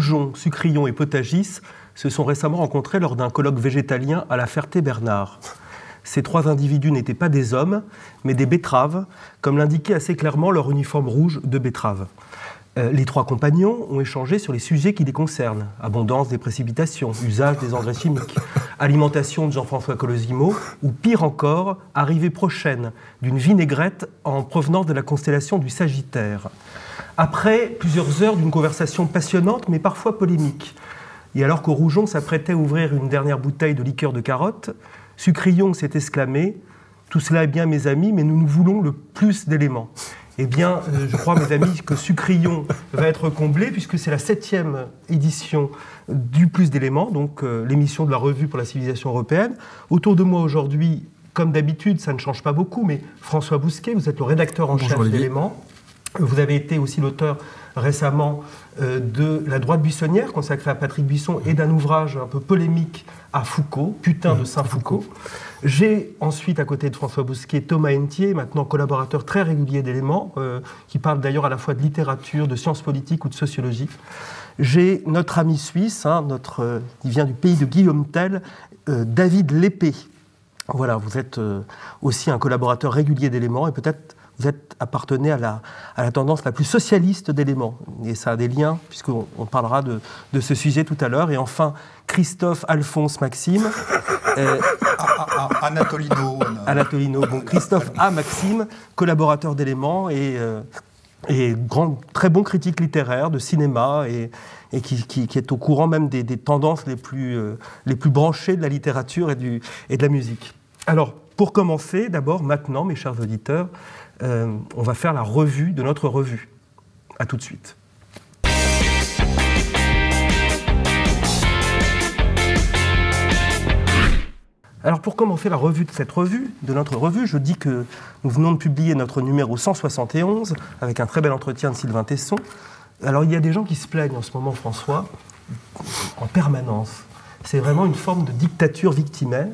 Roujon, Sucrion et Potagis se sont récemment rencontrés lors d'un colloque végétalien à la Ferté-Bernard. Ces trois individus n'étaient pas des hommes, mais des betteraves, comme l'indiquait assez clairement leur uniforme rouge de betterave. Les trois compagnons ont échangé sur les sujets qui les concernent. Abondance des précipitations, usage des engrais chimiques, alimentation de Jean-François Colosimo, ou pire encore, arrivée prochaine d'une vinaigrette en provenance de la constellation du Sagittaire. Après plusieurs heures d'une conversation passionnante, mais parfois polémique, et alors que Roujon s'apprêtait à ouvrir une dernière bouteille de liqueur de carotte, Sucrion s'est exclamé « Tout cela est bien, mes amis, mais nous voulons le plus d'éléments ». Eh bien, je crois, mes amis, que Sucrion va être comblé, puisque c'est la 7e édition du Plus d'éléments, donc l'émission de la Revue pour la civilisation européenne. Autour de moi aujourd'hui, comme d'habitude, ça ne change pas beaucoup, mais François Bousquet, vous êtes le rédacteur en chef d'éléments. Vous avez été aussi l'auteur récemment de La droite buissonnière, consacrée à Patrick Buisson, et d'un ouvrage un peu polémique à Foucault, Putain de Saint-Foucault. J'ai ensuite, à côté de François Bousquet, Thomas Hentier, maintenant collaborateur très régulier d'Éléments, qui parle d'ailleurs à la fois de littérature, de sciences politiques ou de sociologie. J'ai notre ami suisse, qui vient du pays de Guillaume Tell, David Lépée. Voilà, vous êtes aussi un collaborateur régulier d'Éléments, et peut-être vous appartenez à la tendance la plus socialiste d'Éléments. Et ça a des liens, puisqu'on parlera de ce sujet tout à l'heure. Et enfin, Christophe Alphonse Maxime. Anatolino. Bon, Christophe A. Maxime, collaborateur d'Éléments et très bon critique littéraire de cinéma et qui est au courant même des tendances les plus branchées de la littérature et de la musique. Alors, pour commencer, d'abord, maintenant, mes chers auditeurs, on va faire la revue de notre revue. À tout de suite. Alors pour commencer la revue de notre revue, je dis que nous venons de publier notre numéro 171 avec un très bel entretien de Sylvain Tesson. Alors il y a des gens qui se plaignent en ce moment, François, en permanence. C'est vraiment une forme de dictature victimaire.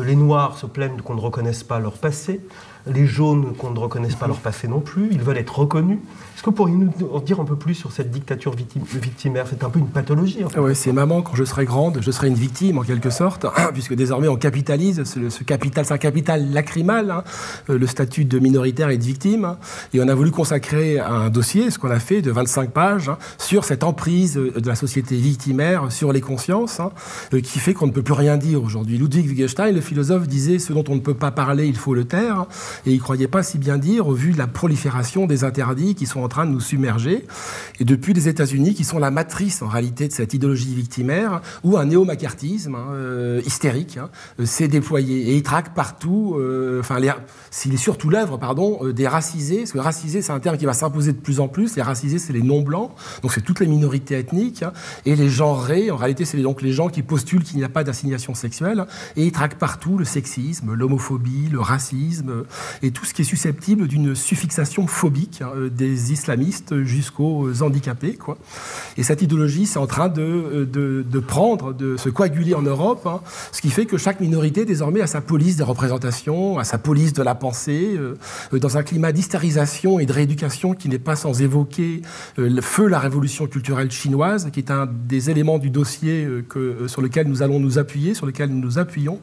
Les Noirs se plaignent qu'on ne reconnaisse pas leur passé, les Jaunes qu'on ne reconnaisse pas leur passé non plus, ils veulent être reconnus. Est-ce que vous pourriez nous en dire un peu plus sur cette dictature victimaire? C'est un peu une pathologie. En fait. Oui, c'est maman, quand je serai grande, je serai une victime en quelque sorte, puisque désormais on capitalise, ce capital, c'est un capital lacrymal, le statut de minoritaire et de victime, et on a voulu consacrer un dossier, ce qu'on a fait, de 25 pages, sur cette emprise de la société victimaire sur les consciences, qui fait qu'on ne peut plus rien dire aujourd'hui. Ludwig Wittgenstein, le philosophe, disait « ce dont on ne peut pas parler, il faut le taire », et il ne croyait pas si bien dire au vu de la prolifération des interdits qui sont en train de nous submerger, et depuis les États-Unis, qui sont la matrice en réalité de cette idéologie victimaire, où un néo-macartisme hystérique s'est déployé, et il traque partout, s'il est surtout l'œuvre, des racisés, parce que racisés, c'est un terme qui va s'imposer de plus en plus, les racisés, c'est les non-blancs, donc c'est toutes les minorités ethniques, et les genrés, en réalité, c'est donc les gens qui postulent qu'il n'y a pas d'assignation sexuelle, et il traque partout le sexisme, l'homophobie, le racisme, et tout ce qui est susceptible d'une suffixation phobique des islamistes jusqu'aux handicapés, quoi. Et cette idéologie, c'est en train de prendre, de se coaguler en Europe, ce qui fait que chaque minorité, désormais, a sa police des représentations, a sa police de la pensée, dans un climat d'hystérisation et de rééducation qui n'est pas sans évoquer la révolution culturelle chinoise, qui est un des éléments du dossier sur lequel nous allons nous appuyer, sur lequel nous nous appuyons,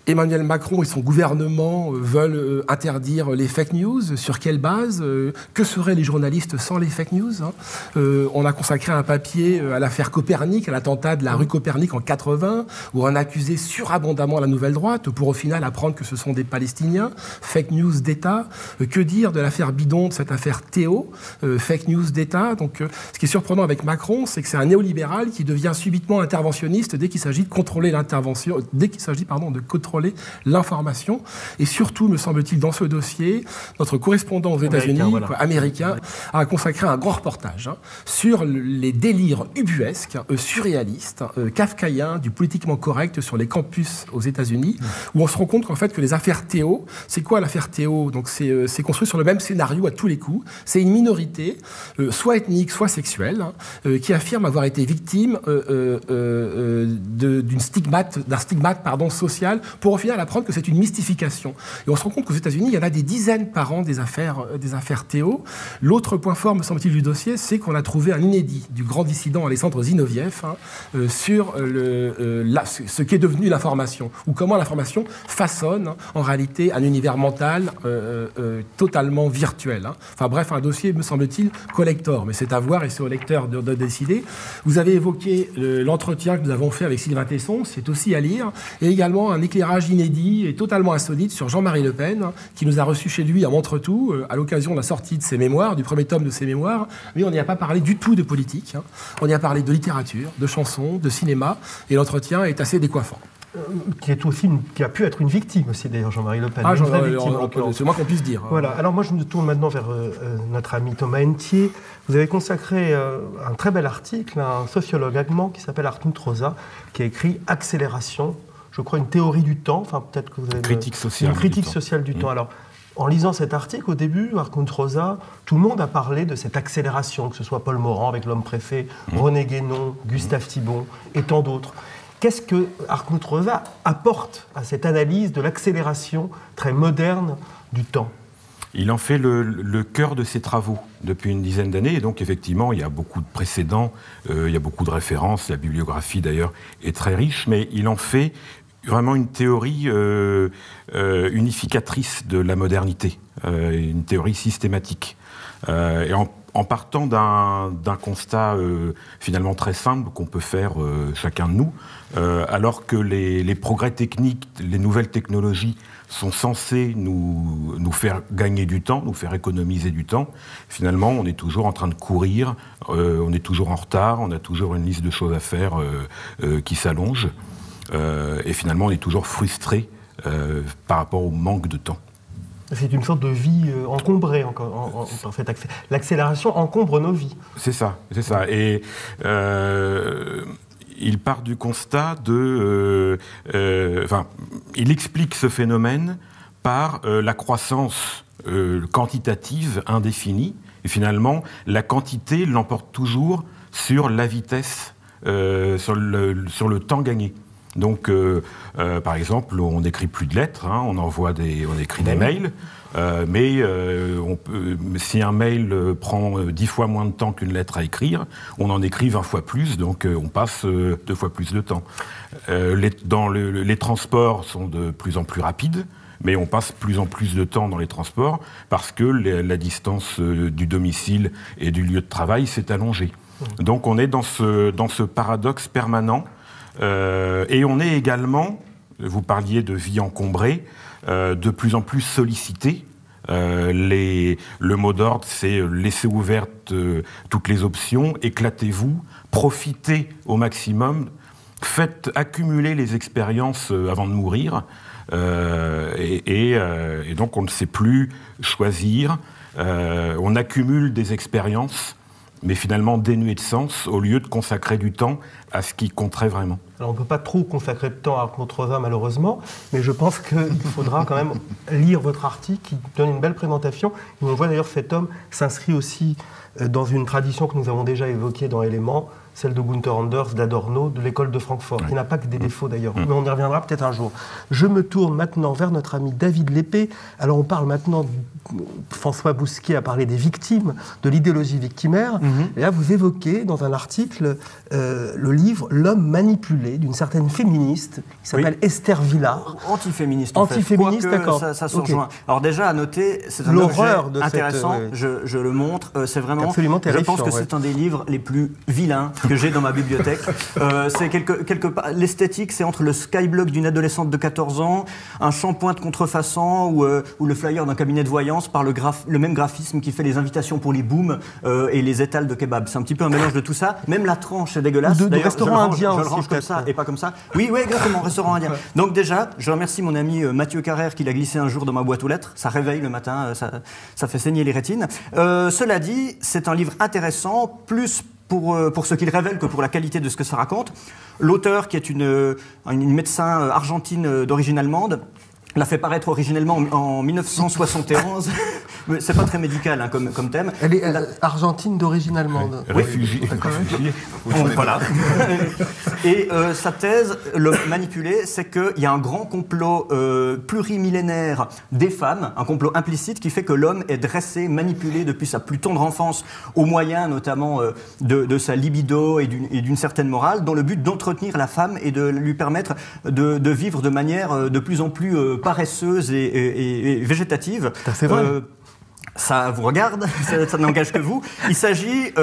Emmanuel Macron et son gouvernement veulent interdire les fake news. Sur quelle base? Que seraient les journalistes sans les fake news? On a consacré un papier à l'affaire Copernic, à l'attentat de la rue Copernic en 80, où on accusait surabondamment la nouvelle droite pour au final apprendre que ce sont des Palestiniens. Fake news d'État. Que dire de l'affaire bidon, de cette affaire Théo? Fake news d'État. Donc, ce qui est surprenant avec Macron, c'est que c'est un néolibéral qui devient subitement interventionniste dès qu'il s'agit de contrôler l'intervention, dès qu'il s'agit, de contrôler l'information. Et surtout, me semble-t-il, dans ce dossier, notre correspondant aux États-Unis, américain, a consacré un grand reportage sur les délires ubuesques, surréalistes, kafkaïens, du politiquement correct sur les campus aux États-Unis, où on se rend compte qu'en fait, que les affaires Théo, c'est quoi l'affaire Théo? Donc, c'est construit sur le même scénario à tous les coups. C'est une minorité, soit ethnique, soit sexuelle, qui affirme avoir été victime d'un stigmate social pour pour au final apprendre que c'est une mystification. Et on se rend compte qu'aux États-Unis, il y en a des dizaines par an des affaires Théo. L'autre point fort, me semble-t-il, du dossier, c'est qu'on a trouvé un inédit du grand dissident Alexandre Zinoviev sur ce qu'est devenu l'information, ou comment l'information façonne en réalité un univers mental totalement virtuel. Enfin bref, un dossier, me semble-t-il, collector, mais c'est à voir et c'est au lecteur de décider. Vous avez évoqué l'entretien que nous avons fait avec Sylvain Tesson, c'est aussi à lire, et également un éclairage inédit et totalement insolite sur Jean-Marie Le Pen, qui nous a reçus chez lui à Montretout, à l'occasion de la sortie de ses mémoires, du premier tome de ses mémoires. Mais on n'y a pas parlé du tout de politique, on y a parlé de littérature, de chansons, de cinéma, et l'entretien est assez décoiffant. Qui a pu être une victime aussi, d'ailleurs, Jean-Marie Le Pen. C'est moi qu'on puisse dire. Voilà. Alors moi, je me tourne maintenant vers notre ami Thomas Hentier. Vous avez consacré un très bel article à un sociologue allemand qui s'appelle Hartmut Rosa, qui a écrit « Accélération », je crois, une théorie du temps. Enfin, peut-être que vous avez une critique sociale du temps. Alors, en lisant cet article, au début, Hartmut Rosa, tout le monde a parlé de cette accélération, que ce soit Paul Morand avec L'Homme préfet, René Guénon, Gustave Thibon et tant d'autres. Qu'est-ce que Hartmut Rosa apporte à cette analyse de l'accélération très moderne du temps ? Il en fait le cœur de ses travaux depuis une dizaine d'années. Et donc, effectivement, il y a beaucoup de précédents, il y a beaucoup de références. La bibliographie, d'ailleurs, est très riche. Mais il en fait vraiment une théorie unificatrice de la modernité, une théorie systématique. Et en partant d'un constat finalement très simple qu'on peut faire chacun de nous, alors que les progrès techniques, les nouvelles technologies sont censées nous faire gagner du temps, nous faire économiser du temps, finalement on est toujours en train de courir, on est toujours en retard, on a toujours une liste de choses à faire qui s'allonge, et finalement on est toujours frustré par rapport au manque de temps. C'est une sorte de vie encombrée, en fait. L'accélération encombre nos vies. C'est ça. Et il part du constat il explique ce phénomène par la croissance quantitative indéfinie. Et finalement, la quantité l'emporte toujours sur la vitesse, sur le temps gagné. Donc, par exemple, on n'écrit plus de lettres, on écrit des mails, mais si un mail prend 10 fois moins de temps qu'une lettre à écrire, on en écrit 20 fois plus, donc on passe 2 fois plus de temps. Les transports sont de plus en plus rapides, mais on passe plus en plus de temps dans les transports parce que la distance du domicile et du lieu de travail s'est allongée. Donc on est dans ce paradoxe permanent. Et on est également, vous parliez de vie encombrée, de plus en plus sollicité. Le mot d'ordre, c'est laissez ouvertes toutes les options, éclatez-vous, profitez au maximum, faites accumuler les expériences avant de mourir. Et donc on ne sait plus choisir, on accumule des expériences, mais finalement dénuées de sens, au lieu de consacrer du temps à ce qui compterait vraiment. Alors on ne peut pas trop consacrer de temps à Hartmut Rosa, malheureusement, mais je pense qu'il faudra quand même lire votre article qui donne une belle présentation. Et on voit d'ailleurs cet homme s'inscrit aussi dans une tradition que nous avons déjà évoquée dans Éléments, celle de Gunther Anders, d'Adorno, de l'école de Francfort, qui n'a pas que des défauts d'ailleurs, mais on y reviendra peut-être un jour. Je me tourne maintenant vers notre ami David Lépée. Alors on parle maintenant, François Bousquet a parlé des victimes, de l'idéologie victimaire, et là vous évoquez dans un article le livre « L'homme manipulé » d'une certaine féministe qui s'appelle Esther Villard. Antiféministe, Antiféministe, d'accord. Ça se rejoint. Alors déjà, à noter, c'est un objet intéressant, je le montre, c'est vraiment... Absolument terrifiant, je pense que c'est un des livres les plus vilains que j'ai dans ma bibliothèque. C'est quelque part, l'esthétique, c'est entre le skyblock d'une adolescente de 14 ans, un shampoing de contrefaçon ou le flyer d'un cabinet de voyance par le même graphisme qui fait les invitations pour les booms et les étals de kebab. C'est un petit peu un mélange de tout ça. Même la tranche est dégueulasse. De restaurant indien aussi. Je le range comme ça et pas comme ça. Oui, exactement, restaurant indien. Donc déjà, je remercie mon ami Mathieu Carrère qui l'a glissé un jour dans ma boîte aux lettres. Ça réveille le matin, ça fait saigner les rétines. Cela dit, c'est un livre intéressant, plus pour ce qu'il révèle que pour la qualité de ce que ça raconte. L'auteur, qui est une médecin argentine d'origine allemande, l'a fait paraître originellement en 1971. C'est pas très médical hein, comme thème. Elle est argentine d'origine allemande. Oui. Réfugiée. Voilà. Et sa thèse, le manipulé, c'est qu'il y a un grand complot plurimillénaire des femmes, un complot implicite qui fait que l'homme est dressé, manipulé depuis sa plus tendre enfance, au moyen notamment de sa libido et d'une certaine morale, dans le but d'entretenir la femme et de lui permettre de vivre de manière de plus en plus paresseuse et végétative. C'est vrai. Ça vous regarde, ça n'engage que vous. Il s'agit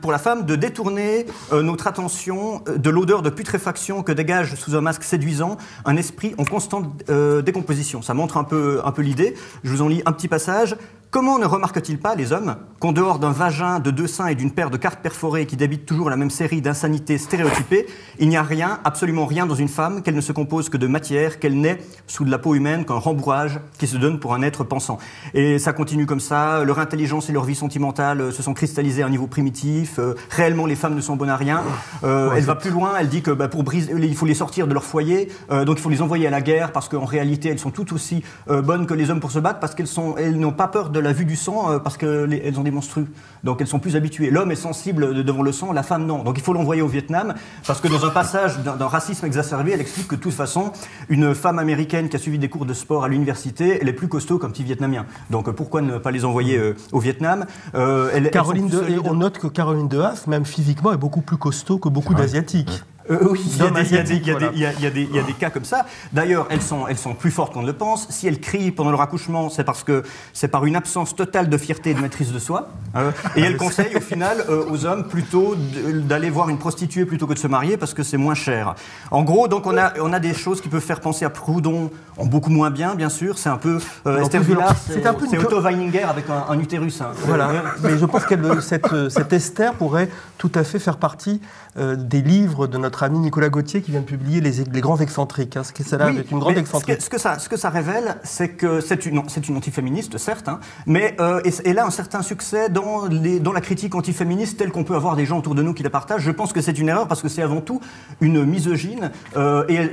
pour la femme de détourner notre attention de l'odeur de putréfaction que dégage sous un masque séduisant un esprit en constante décomposition. Ça montre un peu l'idée. Je vous en lis un petit passage. Comment ne remarquent-ils pas, les hommes, qu'en dehors d'un vagin, de 2 seins et d'une paire de cartes perforées qui débitent toujours la même série d'insanités stéréotypées, il n'y a rien, absolument rien dans une femme, qu'elle ne se compose que de matière, qu'elle n'est sous de la peau humaine qu'un rembourrage qui se donne pour un être pensant. Et ça continue comme ça, leur intelligence et leur vie sentimentale se sont cristallisées à un niveau primitif, réellement les femmes ne sont bonnes à rien. Elle va plus loin, elle dit que pour briser, il faut les sortir de leur foyer, donc il faut les envoyer à la guerre, parce qu'en réalité elles sont tout aussi bonnes que les hommes pour se battre, parce qu'elles n'ont pas peur de la vue du sang parce qu'elles ont des menstrues. Donc elles sont plus habituées. L'homme est sensible devant le sang, la femme non. Donc il faut l'envoyer au Vietnam parce que dans un passage d'un racisme exacerbé, elle explique que de toute façon, une femme américaine qui a suivi des cours de sport à l'université, elle est plus costaud qu'un petit Vietnamien. Donc pourquoi ne pas les envoyer au Vietnam? On note que Caroline de Haas, même physiquement, est beaucoup plus costaud que beaucoup d'Asiatiques. Oui, il y a des cas comme ça. D'ailleurs, elles sont plus fortes qu'on ne le pense. Si elles crient pendant leur accouchement, c'est parce que c'est par une absence totale de fierté et de maîtrise de soi. Et elles conseillent au final aux hommes plutôt d'aller voir une prostituée plutôt que de se marier parce que c'est moins cher. En gros, donc on a des choses qui peuvent faire penser à Proudhon, en beaucoup moins bien sûr. C'est un peu Esther Vilar, c'est Otto Weininger avec un utérus. Hein. Voilà. Mais je pense que cette Esther pourrait tout à fait faire partie des livres de notre ami Nicolas Gauthier qui vient de publier les grands excentriques. Ce qui est une grande excentrique. Ce que ça révèle, c'est que c'est une antiféministe, certes, hein, mais elle a un certain succès dans la critique antiféministe telle qu'on peut avoir des gens autour de nous qui la partagent. Je pense que c'est une erreur parce que c'est avant tout une misogyne et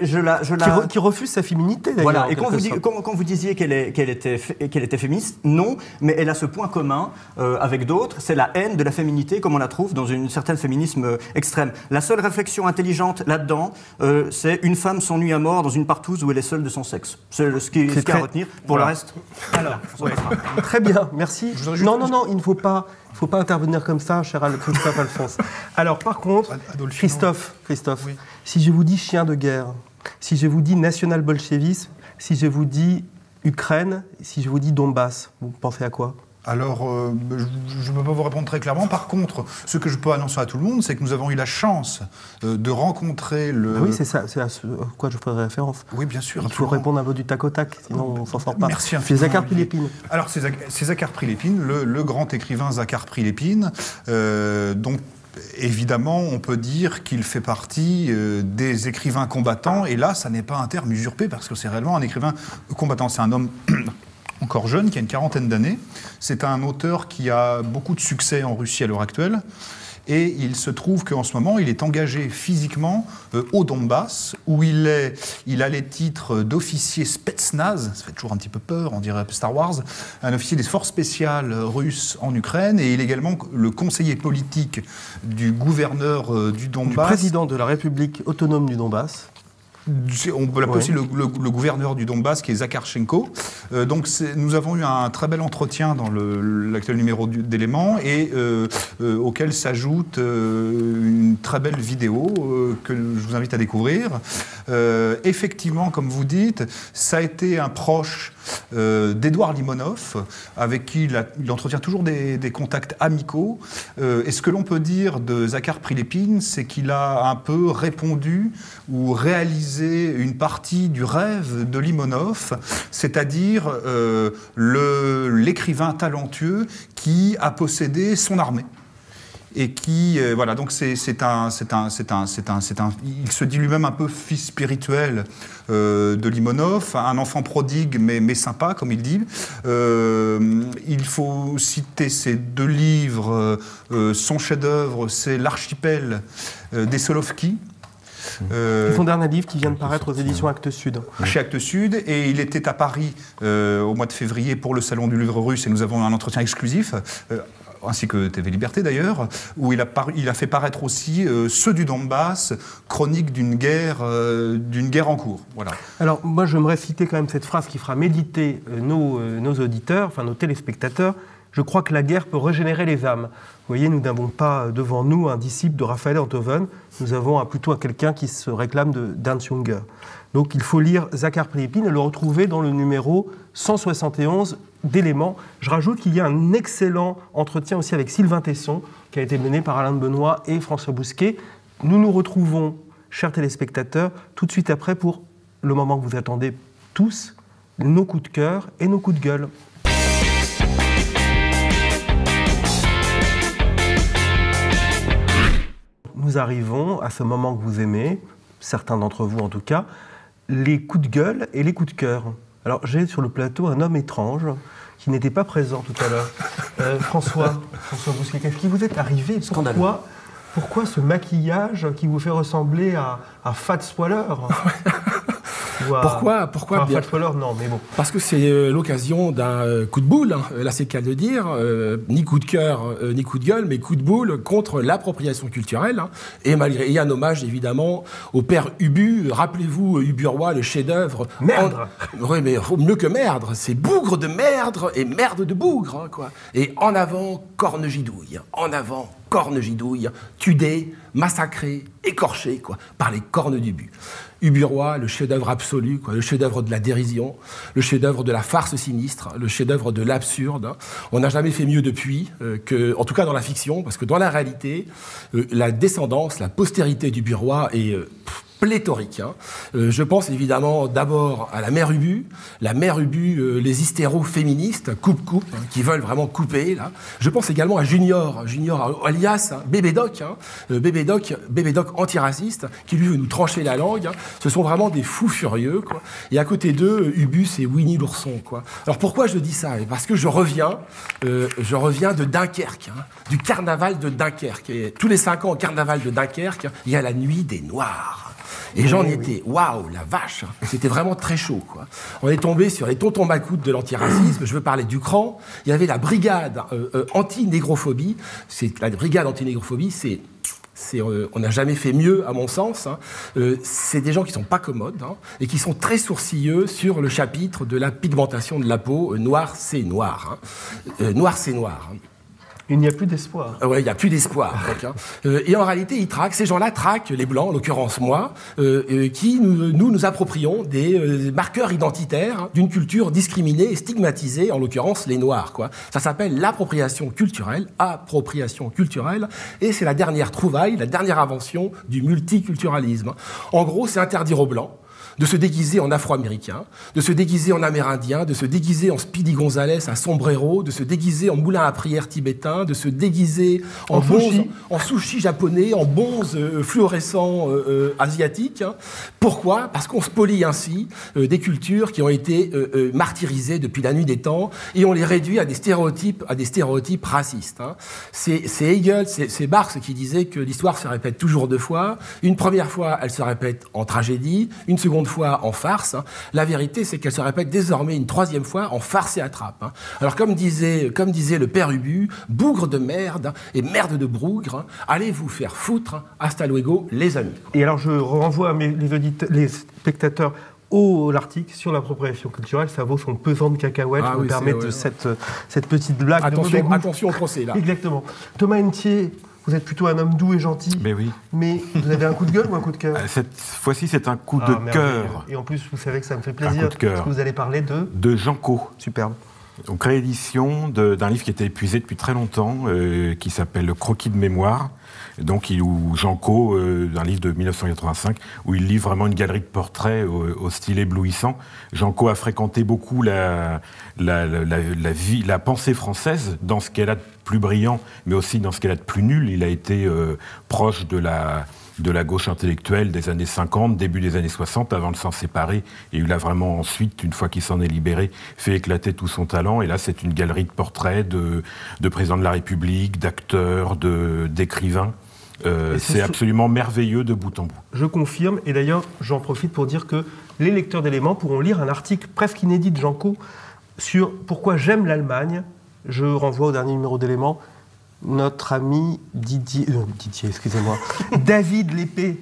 qui refuse sa féminité d'ailleurs. Voilà. Et quand vous disiez qu'elle était féministe, non, mais elle a ce point commun avec d'autres, c'est la haine de la féminité comme on la trouve dans un certain féminisme extrême. La seule réflexion intelligente là-dedans, c'est une femme s'ennuie à mort dans une partouze où elle est seule de son sexe. C'est ce qu'il y a à retenir. Pour le reste, alors, très bien, merci. Non, il ne faut pas intervenir comme ça, cher Christophe Alphonse. Alors, par contre, Christophe, oui. Si je vous dis chien de guerre, si je vous dis national-bolchevisme, si je vous dis Ukraine, si je vous dis Donbass, vous pensez à quoi ? Alors, je ne peux pas vous répondre très clairement. Par contre, ce que je peux annoncer à tout le monde, c'est que nous avons eu la chance de rencontrer le... Oui, c'est ça, c'est à quoi je ferai référence. Oui, bien sûr. Il faut répondre un peu du tac au tac, sinon on ne s'en sort pas. Merci. C'est Zakhar Prilepine. Alors, c'est Zakhar Prilepine, le grand écrivain Zakhar Prilepine, dont... Évidemment, on peut dire qu'il fait partie des écrivains combattants, et là, ça n'est pas un terme usurpé, parce que c'est réellement un écrivain combattant. C'est un homme encore jeune, qui a une quarantaine d'années. C'est un auteur qui a beaucoup de succès en Russie à l'heure actuelle. Et il se trouve qu'en ce moment, il est engagé physiquement au Donbass, où il a les titres d'officier Spetsnaz, ça fait toujours un petit peu peur, on dirait Star Wars, un officier des forces spéciales russes en Ukraine, et il est également le conseiller politique du gouverneur du Donbass. Du président de la République autonome du Donbass. On peut l'appeler aussi le gouverneur du Donbass, qui est Zakharchenko. Donc nous avons eu un très bel entretien dans l'actuel numéro d'Éléments, et auquel s'ajoute une très belle vidéo que je vous invite à découvrir. Effectivement, comme vous dites, ça a été un proche d'Édouard Limonov, avec qui il entretient toujours des contacts amicaux. Et ce que l'on peut dire de Zakhar Prilepine, c'est qu'il a un peu répondu ou réalisé une partie du rêve de Limonov, c'est-à-dire l'écrivain talentueux qui a possédé son armée. Et qui, voilà, donc il se dit lui-même un peu fils spirituel de Limonov, un enfant prodigue mais sympa, comme il dit. Il faut citer ses 2 livres. Son chef-d'œuvre, c'est L'Archipel des Solovki. Son dernier livre qui vient de paraître aux éditions Actes Sud. Chez Actes Sud, et il était à Paris au mois de février pour le Salon du Livre Russe, et nous avons un entretien exclusif, ainsi que TV Liberté d'ailleurs, où il a fait paraître aussi Ceux du Donbass, chronique d'une guerre en cours. Voilà. Alors moi j'aimerais citer quand même cette phrase qui fera méditer nos auditeurs, enfin nos téléspectateurs. Je crois que la guerre peut régénérer les âmes. Vous voyez, nous n'avons pas devant nous un disciple de Raphaël Enthoven, nous avons plutôt quelqu'un qui se réclame d'Ernst Junger. Donc il faut lire Zakhar Prilepine et le retrouver dans le numéro 171 d'Éléments. Je rajoute qu'il y a un excellent entretien aussi avec Sylvain Tesson, qui a été mené par Alain de Benoît et François Bousquet. Nous nous retrouvons, chers téléspectateurs, tout de suite après pour le moment que vous attendez tous, nos coups de cœur et nos coups de gueule. Nous arrivons à ce moment que vous aimez, certains d'entre vous en tout cas, les coups de gueule et les coups de cœur. Alors j'ai sur le plateau un homme étrange qui n'était pas présent tout à l'heure. François Bousquet, qu'est-ce qui vous est arrivé ? Pourquoi ce maquillage qui vous fait ressembler à Fats Waller ? Pourquoi Fats Waller, non, mais bon. Parce que c'est l'occasion d'un coup de boule, hein. Là c'est le cas de le dire, ni coup de cœur, ni coup de gueule, mais coup de boule contre l'appropriation culturelle. Hein. Et un hommage évidemment au père Ubu. Rappelez-vous Ubu Roi, le chef-d'œuvre. Merdre. Oui, mais mieux que merdre, c'est bougre de merdre et merde de bougre, hein, quoi. Et en avant, corne gidouille. En avant, corne gidouille, tudé, massacré, écorché, quoi, par les cornes d'Ubu. Ubu Roi, le chef-d'œuvre absolu, quoi, le chef-d'œuvre de la dérision, le chef-d'œuvre de la farce sinistre, le chef-d'œuvre de l'absurde. Hein. On n'a jamais fait mieux depuis, en tout cas dans la fiction, parce que dans la réalité, la descendance, la postérité d'Ubu Roi est pléthorique. Hein. Je pense évidemment d'abord à la mère Ubu, les hystéro-féministes, coupe, hein, qui veulent vraiment couper. Là. Je pense également à Junior alias hein, Bébé Doc, hein, Bébé Doc antiraciste, qui lui veut nous trancher la langue. Hein. Ce sont vraiment des fous furieux, quoi. Et à côté d'eux, Ubu, c'est Winnie l'ourson, quoi. Alors pourquoi je dis ça ? Parce que je reviens de Dunkerque, hein, du carnaval de Dunkerque. Et tous les 5 ans au carnaval de Dunkerque, il y a la nuit des Noirs. Et j'en étais, waouh, la vache, c'était vraiment très chaud, quoi. On est tombé sur les tontons macoutes de l'antiracisme, je veux parler du CRAN, il y avait la brigade anti-négrophobie, la brigade anti-négrophobie, on n'a jamais fait mieux, à mon sens. Hein. C'est des gens qui ne sont pas commodes hein, et qui sont très sourcilleux sur le chapitre de la pigmentation de la peau. Noir, c'est noir. Hein. Noir, c'est noir. Hein. Il n'y a plus d'espoir. Oui, il n'y a plus d'espoir. Donc, hein. Et en réalité, ces gens-là traquent les Blancs, en l'occurrence moi, qui nous approprions des marqueurs identitaires hein, d'une culture discriminée et stigmatisée, en l'occurrence les Noirs. Quoi. Ça s'appelle l'appropriation culturelle, et c'est la dernière trouvaille, la dernière invention du multiculturalisme. En gros, c'est interdire aux Blancs de se déguiser en Afro-Américain, de se déguiser en Amérindien, de se déguiser en Speedy Gonzales à sombrero, de se déguiser en moulin à prière tibétain, de se déguiser en sushi japonais, en bonze fluorescents asiatiques. Hein. Pourquoi ? Parce qu'on spolie ainsi des cultures qui ont été martyrisées depuis la nuit des temps et on les réduit à des stéréotypes racistes. Hein. C'est Hegel, c'est Marx qui disait que l'histoire se répète toujours 2 fois. Une première fois, elle se répète en tragédie, une seconde fois en farce. Hein. La vérité, c'est qu'elle se répète désormais une 3e fois en farce et attrape. Hein. Alors, comme disait le père Ubu, bougre de merde hein, et merde de brougre, hein, allez vous faire foutre, hein, hasta luego, les amis. Et alors, je renvoie les spectateurs l'article sur l'appropriation culturelle, ça vaut son pesant de cacahuètes, je me permets de cette petite blague. Attention au procès, là. Exactement. Thomas Hentier, vous êtes plutôt un homme doux et gentil. Mais oui. Mais vous avez un coup de gueule ou un coup de cœur ? Cette fois-ci, c'est un coup de cœur. Et en plus, vous savez que ça me fait plaisir, parce que vous allez parler de Janco. Superbe. Donc, réédition d'un livre qui était épuisé depuis très longtemps, qui s'appelle Le Croquis de mémoire. Donc, où Janco, un livre de 1985, où il livre vraiment une galerie de portraits au style éblouissant. Janco a fréquenté beaucoup la pensée française dans ce qu'elle a de plus brillant, mais aussi dans ce qu'elle a de plus nul. Il a été proche de la gauche intellectuelle des années 50, début des années 60, avant de s'en séparer. Et il a vraiment ensuite, une fois qu'il s'en est libéré, fait éclater tout son talent. Et là, c'est une galerie de portraits de présidents de la République, d'acteurs, d'écrivains. c'est absolument merveilleux de bout en bout. Je confirme, et d'ailleurs j'en profite pour dire que les lecteurs d'Éléments pourront lire un article presque inédit de Jean Caux sur pourquoi j'aime l'Allemagne. Je renvoie au dernier numéro d'Éléments, notre ami Didier, excusez-moi, David Lépée.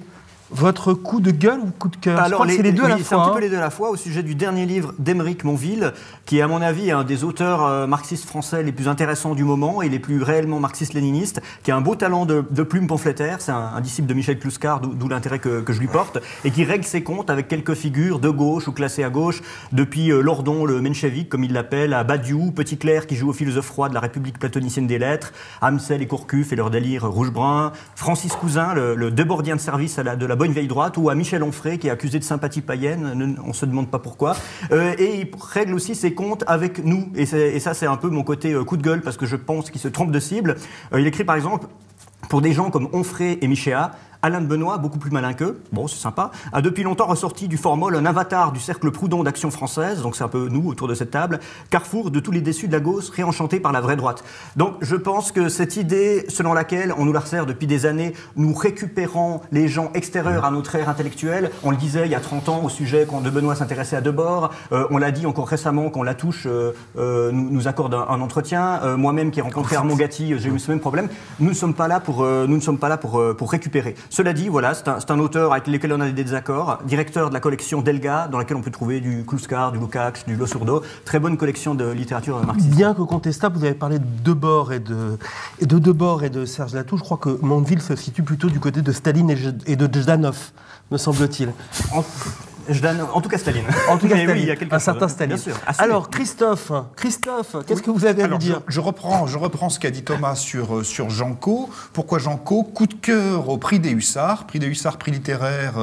Votre coup de gueule ou coup de cœur? Alors, je crois que c'est les deux à la c'est fois. un petit peu les deux à la fois, au sujet du dernier livre d'Émeric Monville, qui est à mon avis un des auteurs marxistes français les plus intéressants du moment et les plus réellement marxistes-léninistes, qui a un beau talent de plume pamphlétaire, c'est un disciple de Michel Clouscar, d'où l'intérêt que je lui porte, et qui règle ses comptes avec quelques figures de gauche ou classées à gauche, depuis Lordon, le menchevique, comme il l'appelle, à Badiou, Petit Clair, qui joue au philosophe froid de la République platonicienne des lettres, Amsel et Courcuff et leur délire rouge-brun, Francis Cousin, le débordien de service de la bonne vieille droite, ou à Michel Onfray, qui est accusé de sympathie païenne, on ne se demande pas pourquoi, et il règle aussi ses comptes avec nous, et ça c'est un peu mon côté coup de gueule, parce que je pense qu'il se trompe de cible. Il écrit par exemple, pour des gens comme Onfray et Michéa, Alain de Benoît, beaucoup plus malin qu'eux, bon c'est sympa, a depuis longtemps ressorti du formol un avatar du cercle Proudhon d'Action française, donc c'est un peu nous autour de cette table, carrefour de tous les déçus de la gauche réenchantés par la vraie droite. Donc je pense que cette idée selon laquelle on nous la resserre depuis des années, nous récupérons les gens extérieurs à notre ère intellectuelle, on le disait il y a 30 ans au sujet quand de Benoît s'intéressait à Debord, on l'a dit encore récemment quand Latouche nous accorde un entretien, moi-même qui ai rencontré Armand Gatti, j'ai eu ce même problème, nous ne sommes pas là pour récupérer. Cela dit, voilà, c'est un auteur avec lequel on a des désaccords, directeur de la collection Delga, dans laquelle on peut trouver du Clouscar, du Lukács, du Losurdo, très bonne collection de littérature marxiste. Bien que contestable, vous avez parlé de Debord et de Serge Latouche, je crois que Monville se situe plutôt du côté de Staline et de Zhdanov, me semble-t-il. En tout cas, Staline. En tout cas, Staline. Oui, il y a quelque un chose, certain Staline. Bien sûr. Alors, Christophe, qu'est-ce que vous avez à nous dire? Je reprends ce qu'a dit Thomas sur Jean Caux. Pourquoi Jean Caux? Coup de cœur au prix des Hussards, prix littéraire,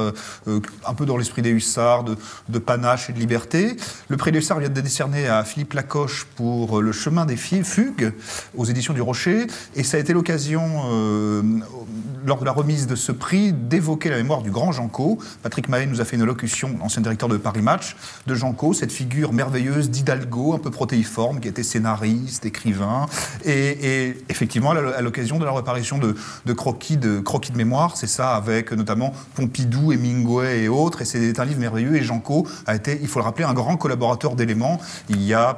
un peu dans l'esprit des Hussards, de panache et de liberté. Le prix des Hussards vient d'être décerné à Philippe Lacoche pour Le chemin des fugues, aux éditions du Rocher. Et ça a été l'occasion, lors de la remise de ce prix, d'évoquer la mémoire du grand Jean Caux. Patrick Mahé nous a fait une allocution, ancien directeur de Paris Match, de Jean Caux, cette figure merveilleuse d'Hidalgo, un peu protéiforme, qui était scénariste, écrivain, et effectivement, à l'occasion de la réapparition de croquis de mémoire, c'est ça, avec notamment Pompidou, Hemingway et autres, et c'est un livre merveilleux, et Jean Caux a été, il faut le rappeler, un grand collaborateur d'Éléments il y a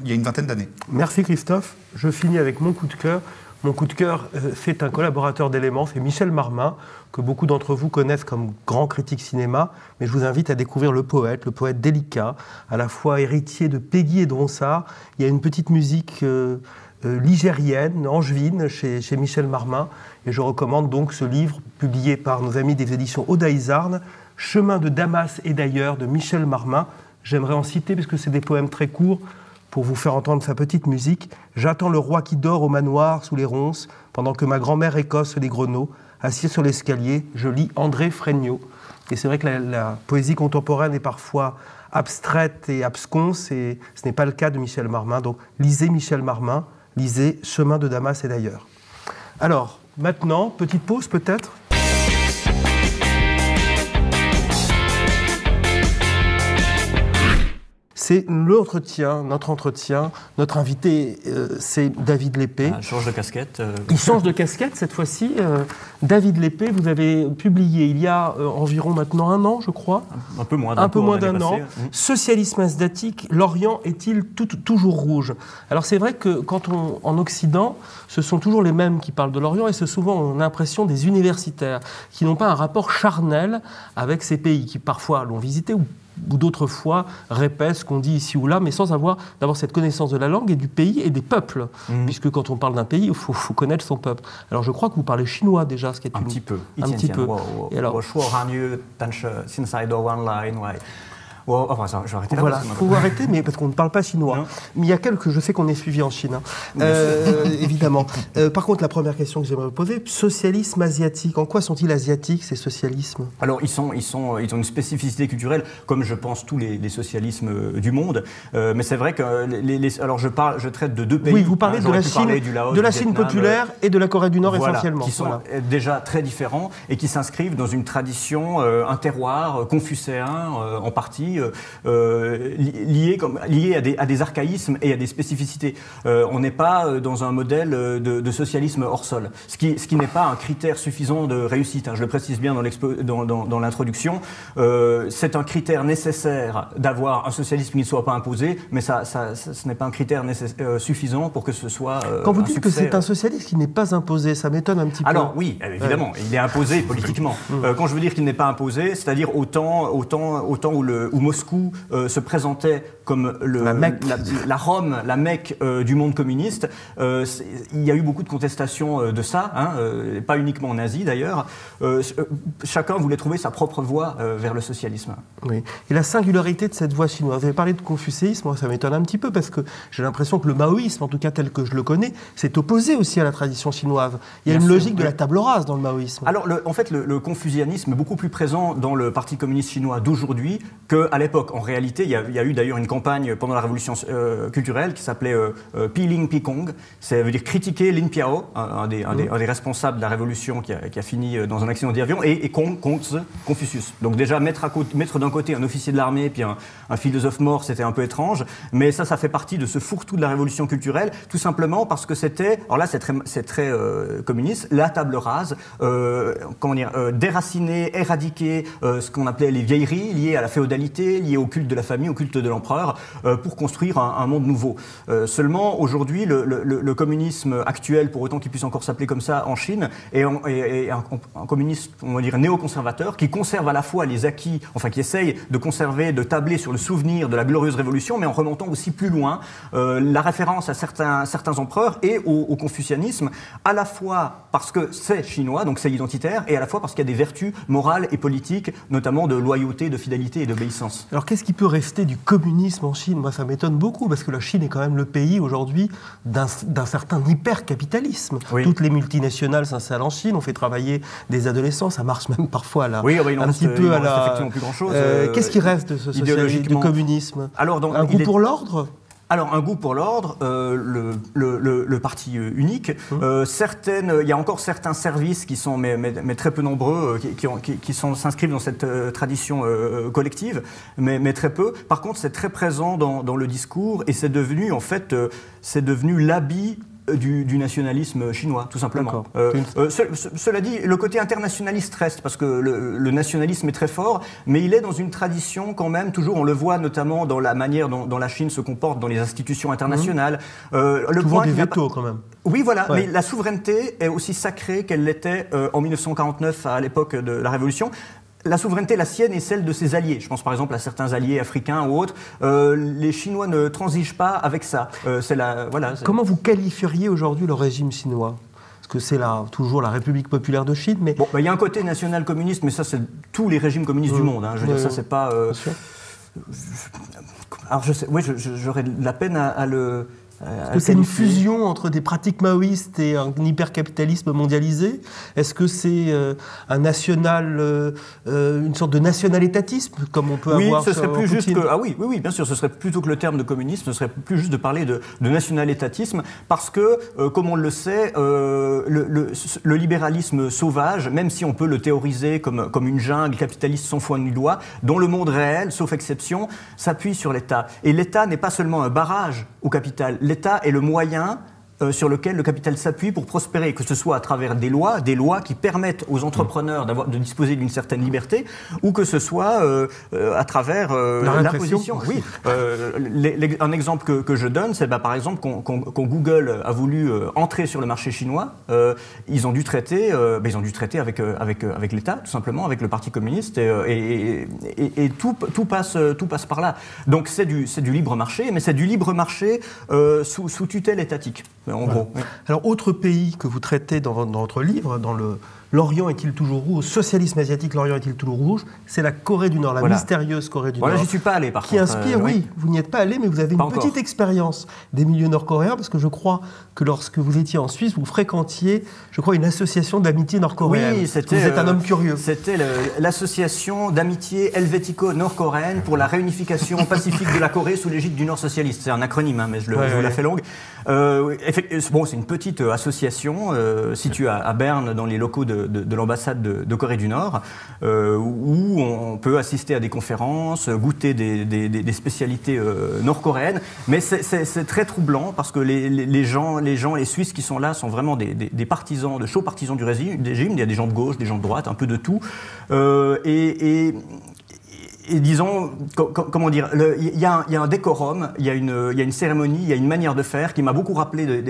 une vingtaine d'années. Merci Christophe, je finis avec mon coup de cœur. Mon coup de cœur, c'est un collaborateur d'Éléments, c'est Michel Marmin, que beaucoup d'entre vous connaissent comme grand critique cinéma, mais je vous invite à découvrir le poète délicat, à la fois héritier de Péguy et de Ronsard. Il y a une petite musique ligérienne, angevine, chez Michel Marmin, et je recommande donc ce livre, publié par nos amis des éditions Oda-Izarn, Chemin de Damas et d'ailleurs, de Michel Marmin. J'aimerais en citer, parce que c'est des poèmes très courts, pour vous faire entendre sa petite musique. J'attends le roi qui dort au manoir sous les ronces, pendant que ma grand-mère écosse les greneaux. Assis sur l'escalier, je lis André Fréniaud. Et c'est vrai que la poésie contemporaine est parfois abstraite et absconce, et ce n'est pas le cas de Michel Marmin. Donc lisez Michel Marmin, lisez Chemin de Damas et d'ailleurs. Alors, maintenant, petite pause peut-être ? C'est l'entretien, notre entretien. Notre invité, c'est David Lépée. Il change de casquette. Il change de casquette cette fois-ci. David Lépée, vous avez publié il y a environ maintenant un an, je crois. Un peu moins d'un an. Socialisme asiatique, l'Orient est-il toujours rouge? Alors c'est vrai que quand en Occident, ce sont toujours les mêmes qui parlent de l'Orient, et c'est souvent, on a l'impression, des universitaires qui n'ont pas un rapport charnel avec ces pays qui parfois l'ont visité ou d'autres fois répètent ce qu'on dit ici ou là, mais sans avoir d'abord cette connaissance de la langue et du pays et des peuples. Puisque quand on parle d'un pays, il faut connaître son peuple. Alors je crois que vous parlez chinois déjà, ce qui est un petit peu. Un petit peu. Et alors, enfin, ça, je vais arrêter là. Voilà, il faut arrêter, mais parce qu'on ne parle pas chinois. Non. Mais il y a je sais qu'on est suivi en Chine, évidemment. Par contre, la première question que j'aimerais poser, socialisme asiatique, en quoi sont-ils asiatiques, ces socialismes? Alors, ils ont une spécificité culturelle, comme je pense tous les socialismes du monde. Mais c'est vrai que, alors je traite de deux pays. Oui, vous parlez de la Chine, Laos, de la Chine populaire et de la Corée du Nord essentiellement. Qui sont déjà très différents et qui s'inscrivent dans une tradition, un terroir confucéen en partie, partie liée à des archaïsmes et à des spécificités. On n'est pas dans un modèle de socialisme hors sol, ce qui n'est pas un critère suffisant de réussite. Je le précise bien dans l'introduction. C'est un critère nécessaire d'avoir un socialisme qui ne soit pas imposé, mais ce n'est pas un critère suffisant pour que ce soit Quand vous dites que c'est un socialisme qui n'est pas imposé, ça m'étonne un petit peu. Alors oui, évidemment, il est imposé politiquement. Quand je veux dire qu'il n'est pas imposé, c'est-à-dire au temps où Moscou se présentait comme la Rome, la Mecque du monde communiste, il y a eu beaucoup de contestations de ça, pas uniquement nazis d'ailleurs. Chacun voulait trouver sa propre voie vers le socialisme. Oui. Et la singularité de cette voie chinoise, vous avez parlé de confucéisme, moi ça m'étonne un petit peu parce que j'ai l'impression que le maoïsme, en tout cas tel que je le connais, s'est opposé aussi à la tradition chinoise. Il y a une logique de la table rase dans le maoïsme. Alors en fait le confucianisme est beaucoup plus présent dans le Parti communiste chinois d'aujourd'hui qu'à l'époque. En réalité, il y a eu d'ailleurs une campagne pendant la révolution culturelle qui s'appelait Piling Pikong, ça veut dire critiquer Lin Piao, un des responsables de la révolution qui a fini dans un accident d'avion, et Confucius. Donc déjà mettre d'un côté un officier de l'armée puis un philosophe mort, c'était un peu étrange, mais ça fait partie de ce fourre-tout de la révolution culturelle, tout simplement parce que c'était, alors là c'est très communiste, la table rase, déraciner, éradiquer ce qu'on appelait les vieilleries liées à la féodalité, liées au culte de la famille, au culte de l'empereur, pour construire un monde nouveau. Seulement aujourd'hui, le communisme actuel, pour autant qu'il puisse encore s'appeler comme ça en Chine, est un communiste, on va dire, néoconservateur, qui conserve à la fois les acquis, enfin qui essaye de conserver, de tabler sur le souvenir de la glorieuse révolution, mais en remontant aussi plus loin la référence à certains empereurs et au confucianisme, à la fois parce que c'est chinois, donc c'est identitaire, et à la fois parce qu'il y a des vertus morales et politiques, notamment de loyauté, de fidélité et d'obéissance. Alors qu'est-ce qui peut rester du communisme en Chine? Moi ça m'étonne beaucoup, parce que la Chine est quand même le pays aujourd'hui d'un certain hyper-capitalisme. Oui. Toutes les multinationales s'installent en Chine, on fait travailler des adolescents, ça marche même parfois un petit peu à la... effectivement plus grand-chose. Qu'est-ce qui reste de ce socialisme, du communisme? Alors, un goût pour l'ordre? Alors, un goût pour l'ordre, le parti unique. Il y a encore certains services qui sont, mais très peu nombreux, qui s'inscrivent dans cette tradition collective, mais très peu. Par contre, c'est très présent dans le discours et c'est devenu, en fait, l'habit du nationalisme chinois, tout simplement. Cela dit, le côté internationaliste reste, parce que le nationalisme est très fort, mais il est dans une tradition quand même, toujours, on le voit notamment dans la manière dont la Chine se comporte dans les institutions internationales. Souvent des vétos, quand même. Oui, voilà, mais la souveraineté est aussi sacrée qu'elle l'était en 1949, à l'époque de la Révolution. La souveraineté, la sienne, est celle de ses alliés. Je pense par exemple à certains alliés africains ou autres. Les Chinois ne transigent pas avec ça. Comment vous qualifieriez aujourd'hui le régime chinois? Parce que c'est toujours la République populaire de Chine, mais... Bon, il y a un côté national-communiste, mais ça, c'est tous les régimes communistes du monde. Je veux dire, ça, c'est pas... Alors, j'aurais de la peine à le... Est-ce que c'est une fusion entre des pratiques maoïstes et un hypercapitalisme mondialisé? Est-ce que c'est une sorte de national-étatisme, comme on peut avoir ce serait plus juste que... Oui, bien sûr, ce serait plutôt que le terme de communisme, ce serait plus juste de parler de national-étatisme, parce que, comme on le sait, le libéralisme sauvage, même si on peut le théoriser comme une jungle capitaliste sans foi ni loi, dont le monde réel, sauf exception, s'appuie sur l'État. Et l'État n'est pas seulement un barrage au capital. L'État est le moyen sur lequel le capital s'appuie pour prospérer, que ce soit à travers des lois qui permettent aux entrepreneurs de disposer d'une certaine liberté, ou que ce soit à travers l'imposition. Oui. Un exemple que je donne, c'est par exemple quand Google a voulu entrer sur le marché chinois, ils ont dû traiter avec l'État, tout simplement, avec le Parti communiste, et tout passe par là. Donc c'est du libre marché, mais c'est du libre marché sous tutelle étatique. En gros. Oui. Alors, autre pays que vous traitez dans votre livre, l'Orient est-il toujours rouge, socialisme asiatique, l'Orient est-il toujours rouge, c'est la Corée du Nord, la mystérieuse Corée du Nord. J'y suis pas allé par contre. Qui inspire, vous n'y êtes pas allé, mais vous avez une petite expérience des milieux nord-coréens, parce que je crois que lorsque vous étiez en Suisse, vous fréquentiez, je crois, une association d'amitié nord-coréenne. Oui, vous êtes un homme curieux. C'était l'association d'amitié helvético-nord-coréenne pour la réunification pacifique de la Corée sous l'égide du Nord socialiste. C'est un acronyme, mais je vous la fais longue. C'est une petite association située à Berne, dans les locaux de de l'ambassade de Corée du Nord, où on peut assister à des conférences, goûter des spécialités nord-coréennes. Mais c'est très troublant parce que les Suisses qui sont là sont vraiment des partisans, de chauds partisans du régime. Il y a des gens de gauche, des gens de droite, un peu de tout. Et disons, comment dire, il y a un décorum, il y a une cérémonie, il y a une manière de faire qui m'a beaucoup rappelé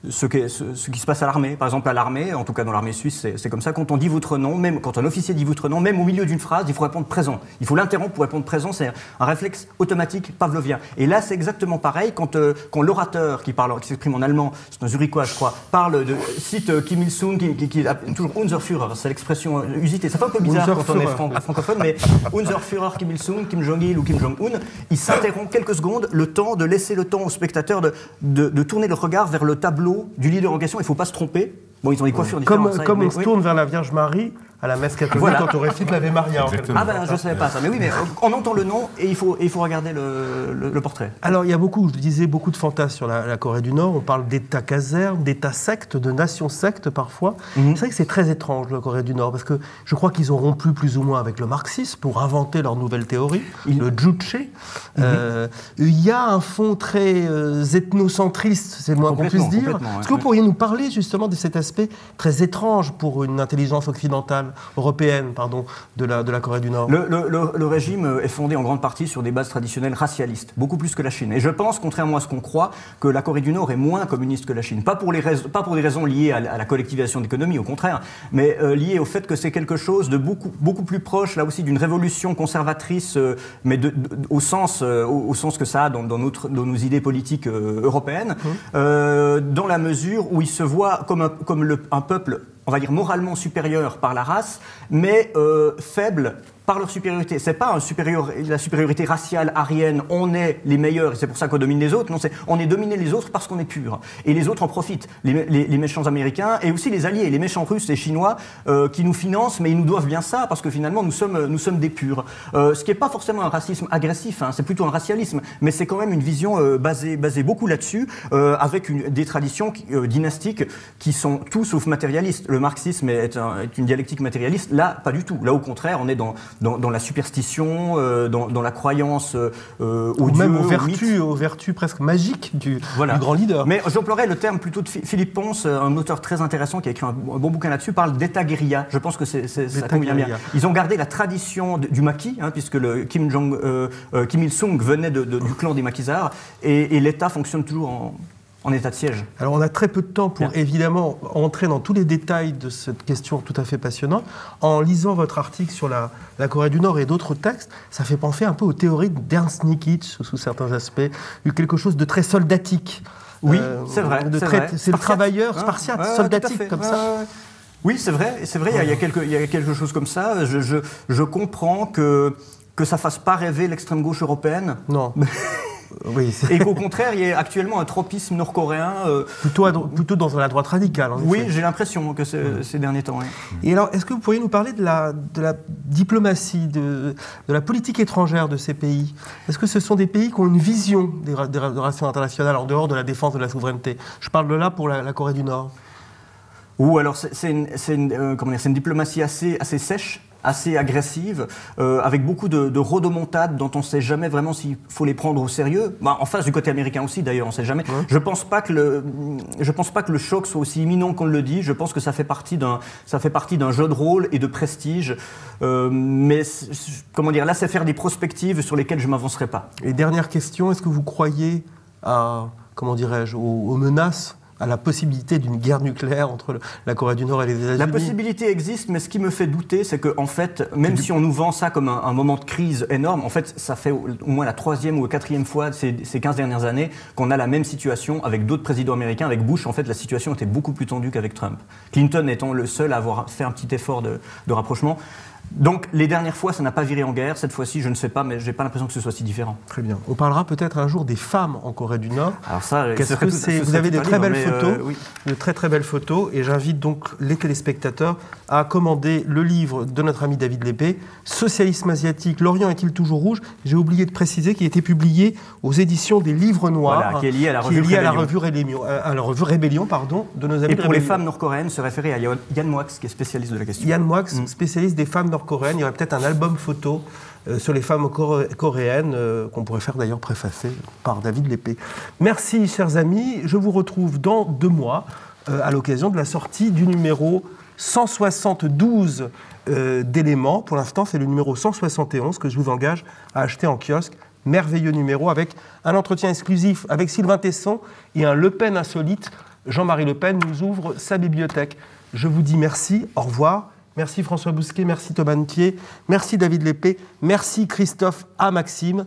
ce qui se passe à l'armée. Par exemple, à l'armée, en tout cas dans l'armée suisse, c'est comme ça. Quand on dit votre nom, même quand un officier dit votre nom, même au milieu d'une phrase, il faut répondre présent. Il faut l'interrompre pour répondre présent. C'est un réflexe automatique pavlovien. Et là, c'est exactement pareil quand l'orateur qui s'exprime en allemand, c'est un Zurichois, je crois, cite Kim Il-sung, qui a toujours Unser Führer, c'est l'expression usitée. Ça fait un peu bizarre quand on est francophone, mais Unser Führer, Kim Il-sung, Kim Jong-il ou Kim Jong-un, il s'interrompt quelques secondes, de laisser le temps aux spectateurs de tourner le regard vers le tableau du leader en question. Il ne faut pas se tromper. Bon, ils ont des coiffures différentes. Comme on se tourne vers la Vierge Marie à la messe catholique quand on récite l'Ave Maria. Ah ben, je ne savais pas ça. Mais oui, mais on entend le nom et il faut regarder le portrait. Alors, il y a beaucoup de fantasmes sur la Corée du Nord. On parle d'État-caserne, d'État-secte, de nation-secte parfois. C'est vrai que c'est très étrange, la Corée du Nord, parce que je crois qu'ils ont rompu plus ou moins avec le marxisme pour inventer leur nouvelle théorie, le Juche. Il y a un fond très ethnocentriste, c'est le moins qu'on puisse dire. Est-ce que vous pourriez nous parler justement de cet aspect très étrange pour une intelligence européenne, de la Corée du Nord? Le régime est fondé en grande partie sur des bases traditionnelles racialistes, beaucoup plus que la Chine. Et je pense, contrairement à ce qu'on croit, que la Corée du Nord est moins communiste que la Chine. Pas pour des raisons liées à la collectivisation d'économie, au contraire, mais liées au fait que c'est quelque chose de beaucoup plus proche, là aussi, d'une révolution conservatrice, mais au sens que ça a dans nos idées politiques européennes, dans la mesure où il se voit comme un peuple, on va dire, moralement supérieur par la race, mais faible par leur supériorité. C'est pas la supériorité raciale aryenne, on est les meilleurs et c'est pour ça qu'on domine les autres. Non, on est dominé les autres parce qu'on est pur. Et les autres en profitent. Les méchants américains et aussi les alliés, les méchants russes et chinois qui nous financent, mais ils nous doivent bien ça parce que finalement nous sommes des purs. Ce qui n'est pas forcément un racisme agressif, c'est plutôt un racialisme, mais c'est quand même une vision basée beaucoup là-dessus, avec des traditions dynastiques qui sont tout sauf matérialistes. Le marxisme est une dialectique matérialiste. Là, pas du tout. Là, au contraire, on est dans la superstition, dans la croyance aux dieux, même aux vertus presque magiques du grand leader. Mais j'emploierais le terme plutôt de Philippe Pons, un auteur très intéressant qui a écrit un bon bouquin là-dessus, parle d'état-guérilla. Je pense que ça convient bien. Ils ont gardé la tradition du maquis, puisque le Kim Il-sung venait du clan des maquisards, et l'État fonctionne toujours en état de siège. Alors on a très peu de temps pour évidemment entrer dans tous les détails de cette question tout à fait passionnante. En lisant votre article sur la Corée du Nord et d'autres textes, ça fait penser un peu aux théories d'Ernst Nikic sous certains aspects. Il y a eu quelque chose de très soldatique. Oui, c'est vrai. C'est le travailleur spartiate, soldatique comme ça. Oui, c'est vrai. Il y a quelque chose comme ça. Je comprends que ça fasse pas rêver l'extrême gauche européenne. Non. Oui, et qu'au contraire, il y a actuellement un tropisme nord-coréen. Plutôt dans la droite radicale. Oui, j'ai l'impression que ces derniers temps. Oui. Et alors, est-ce que vous pourriez nous parler de la diplomatie, de la politique étrangère de ces pays? Est-ce que ce sont des pays qui ont une vision des relations internationales en dehors de la défense de la souveraineté? Je parle de là pour la Corée du Nord. Ou alors, c'est une diplomatie assez sèche, assez agressive, avec beaucoup de rodomontades dont on ne sait jamais vraiment s'il faut les prendre au sérieux. En face du côté américain aussi, d'ailleurs, on ne sait jamais. Ouais. Je ne pense pas que le choc soit aussi imminent qu'on le dit. Je pense que ça fait partie d'un jeu de rôle et de prestige. Mais là, c'est faire des prospectives sur lesquelles je ne m'avancerai pas. Et dernière question, est-ce que vous croyez aux menaces, à la possibilité d'une guerre nucléaire entre la Corée du Nord et les États-Unis? La possibilité existe, mais ce qui me fait douter, c'est qu'en fait, même si on nous vend ça comme un moment de crise énorme, en fait, ça fait au moins la 3e ou 4e fois ces 15 dernières années qu'on a la même situation avec d'autres présidents américains. Avec Bush, en fait, la situation était beaucoup plus tendue qu'avec Trump. Clinton étant le seul à avoir fait un petit effort de rapprochement. Donc les dernières fois, ça n'a pas viré en guerre. Cette fois-ci, je ne sais pas, mais je n'ai pas l'impression que ce soit si différent. Très bien. On parlera peut-être un jour des femmes en Corée du Nord. Alors ça, vous avez de très belles photos, oui. de très très belles photos, et j'invite donc les téléspectateurs à commander le livre de notre ami David Lépée, Socialisme asiatique, l'Orient est-il toujours rouge? J'ai oublié de préciser qu'il a été publié aux éditions des Livres Noirs, voilà, qui est lié à la revue Rébellion, de nos amis. Et pour les femmes nord-coréennes, se référer à Yann Moix, qui est spécialiste de la question. Yann Moix, spécialiste des femmes nord-coréennes. Il y aurait peut-être un album photo sur les femmes coréennes, qu'on pourrait faire d'ailleurs préfacer par David Lépée. Merci, chers amis. Je vous retrouve dans 2 mois, à l'occasion de la sortie du numéro 172 d'éléments. Pour l'instant, c'est le numéro 171 que je vous engage à acheter en kiosque. Merveilleux numéro avec un entretien exclusif avec Sylvain Tesson et un Le Pen insolite. Jean-Marie Le Pen nous ouvre sa bibliothèque. Je vous dis merci, au revoir. Merci François Bousquet, merci Thomas Ntier, merci David Lépée, merci Christophe A. Maxime.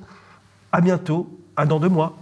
À bientôt, à dans 2 mois.